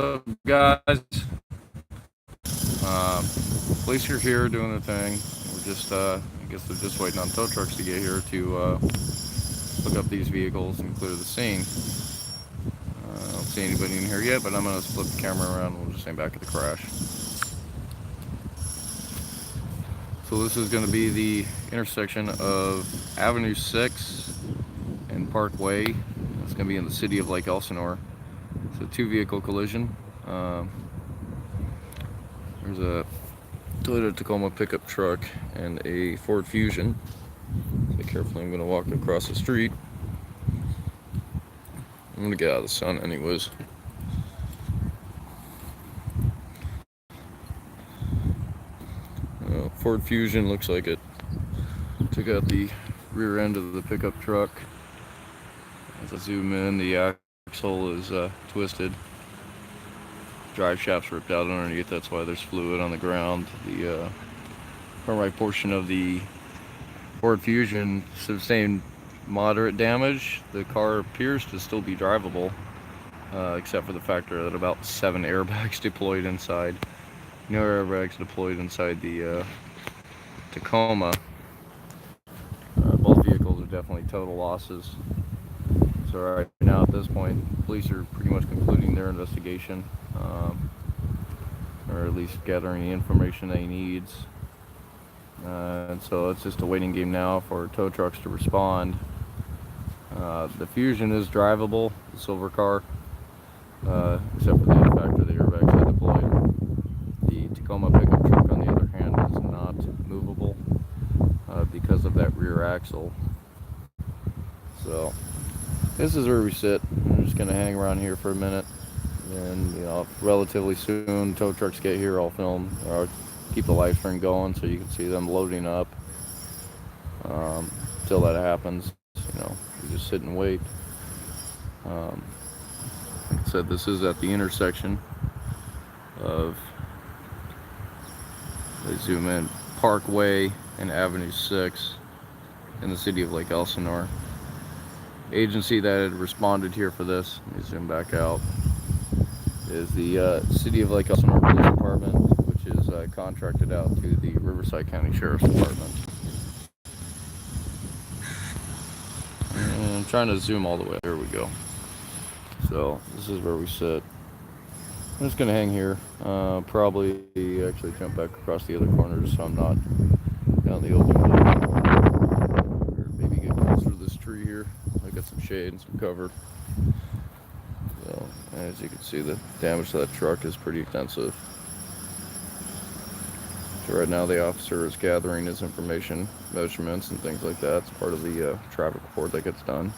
up, guys? Police are here doing their thing. We're just, I guess they're just waiting on tow trucks to get here to hook up these vehicles and clear the scene. I don't see anybody in here yet, but I'm going to flip the camera around and we'll just aim back at the crash. So this is going to be the intersection of Avenue 6 and Parkway. It's going to be in the city of Lake Elsinore. It's a two-vehicle collision. There's a Toyota Tacoma pickup truck and a Ford Fusion. So carefully, I'm going to walk across the street. I'm going to get out of the sun anyways. Ford Fusion looks like it took out the rear end of the pickup truck. As I zoom in, the axle is twisted. Drive shaft's ripped out underneath, that's why there's fluid on the ground. The front right portion of the Ford Fusion sustained moderate damage. The car appears to still be drivable, except for the fact that about 7 airbags deployed inside. No airbags deployed inside the Tacoma. Both vehicles are definitely total losses. So right now at this point, police are pretty much concluding their investigation, or at least gathering the information they need. And so it's just a waiting game now for tow trucks to respond. The Fusion is drivable, the silver car, except for the fact that the airbags are deployed. The Tacoma pickup truck, on the other hand, is not movable because of that rear axle. So this is where we sit. I'm just gonna hang around here for a minute, and relatively soon tow trucks get here, I'll film or keep the live stream going so you can see them loading up. Till that happens, we just sit and wait. Like I said, this is at the intersection of, they zoom in, Parkway and Avenue 6 in the city of Lake Elsinore. Agency that had responded here for this, let me zoom back out, is the city of Lake Elsinore Police Department, which is contracted out to the Riverside County Sheriff's Department. And I'm trying to zoom all the way. There we go. So this is where we sit. I'm just gonna hang here. Probably actually jump back across the other corner just so I'm not down the open field. Or maybe get closer to this tree here. I got some shade and some cover. So as you can see, the damage to that truck is pretty extensive. So right now the officer is gathering his information, measurements and things like that. It's part of the traffic report that gets done.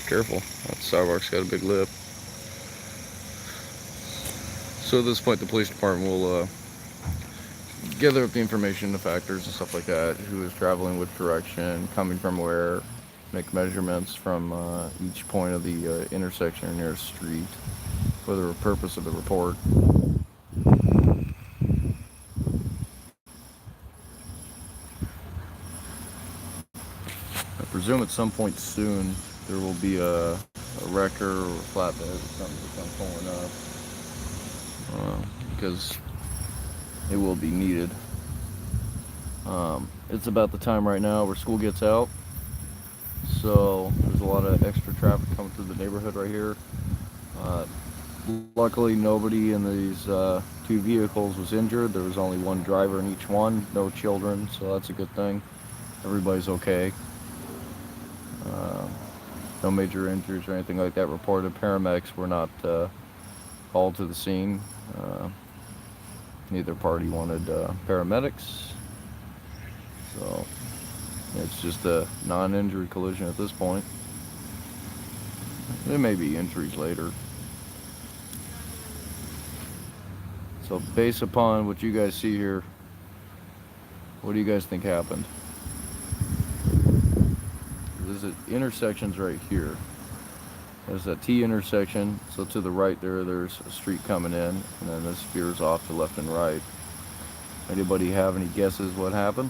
Careful, that sidewalk's got a big lip. So at this point the police department will gather up the information, the factors and stuff like that, who is traveling which direction, coming from where, make measurements from each point of the intersection or nearest street for the purpose of the report. I presume at some point soon there will be a wrecker or a flatbed or something that comes pulling up, because it will be needed. It's about the time right now where school gets out, so there's a lot of extra traffic coming through the neighborhood right here. Luckily nobody in these two vehicles was injured. There was only one driver in each one, no children, so that's a good thing. Everybody's okay. No major injuries or anything like that reported. Paramedics were not called to the scene. Neither party wanted paramedics, so it's just a non-injury collision at this point. There may be injuries later. So based upon what you guys see here, what do you guys think happened? There's intersections right here. There's a T intersection, so to the right there's a street coming in, and then this veers off to left and right. Anybody have any guesses what happened?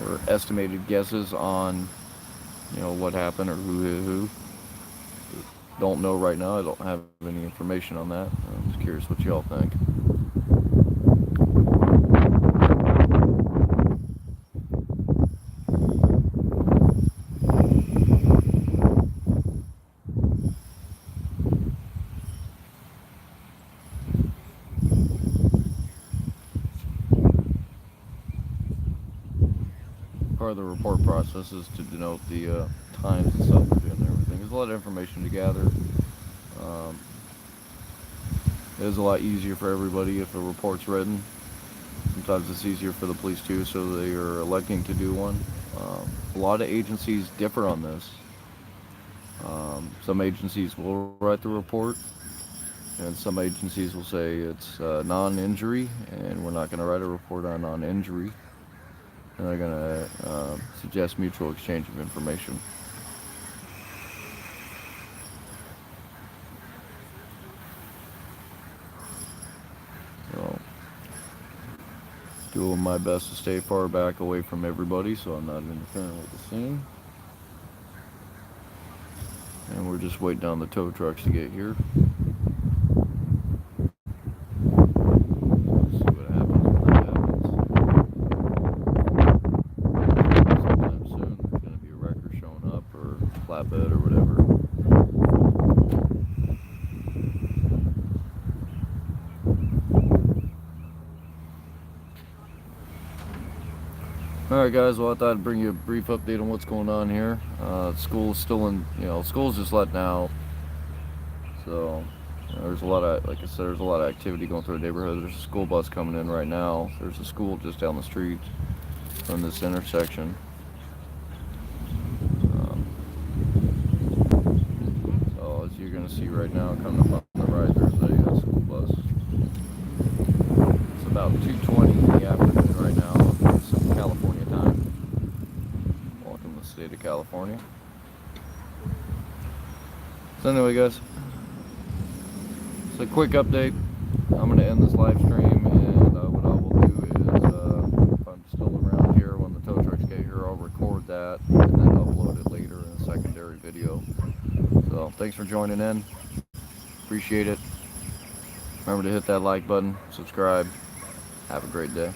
or estimated guesses on, what happened or who hit who. Don't know right now. I don't have any information on that. I'm just curious what y'all think. Part of the report process is to denote the times and stuff we're doing and everything. There's a lot of information to gather. It is a lot easier for everybody if a report's written. Sometimes it's easier for the police too, so they are electing to do one. A lot of agencies differ on this. Some agencies will write the report, and some agencies will say it's non-injury, and we're not going to write a report on non-injury. And they're going to suggest mutual exchange of information. So, doing my best to stay far back away from everybody so I'm not interfering with the scene. And we're just waiting on the tow trucks to get here. Let's see what happens when that happens. Sometime soon there's going to be a wrecker showing up or flatbed or whatever. Alright guys, well I thought I'd bring you a brief update on what's going on here. School's still in, school's just letting out. So, there's a lot of, like I said, there's a lot of activity going through the neighborhood. There's a school bus coming in right now. There's a school just down the street from this intersection. So as you're going to see right now, coming up on the right, there's a school bus. It's about 2:20 in the afternoon right now. It's California time. Welcome to the state of California. So anyway guys, it's a quick update. I'm going to end this live stream, and what I will do is, if I'm still around here when the tow trucks get here, I'll record that and then upload it later in a secondary video. So thanks for joining in. Appreciate it. Remember to hit that like button, subscribe. Have a great day.